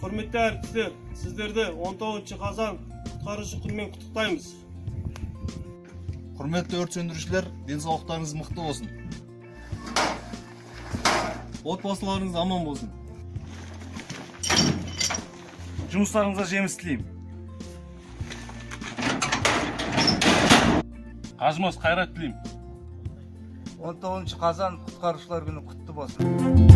Құрметті әріптестер, сіздерді 19 қазан құтқарушы күнімен құттықтаймыз. Құрметті өрт сөндірушілер, денсаулықтарыңыз мықты болсын. Отбасыларыңыз аман болсын. Жұмыстарыңызға жеміс тілеймін. Қажымас қайрат тілеймін. 19 қазан құтқарушылар күні құтты болсын.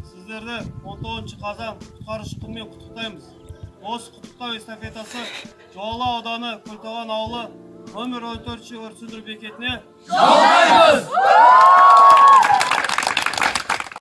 Сіздерді 19 қазан құтқарушы күнімен құттықтаймыз. Осы құттықтау эстафетасы Жуалы ауданы Көлтауан ауылы номер 14 өрт сөндіру бекетіне жалғаймыз!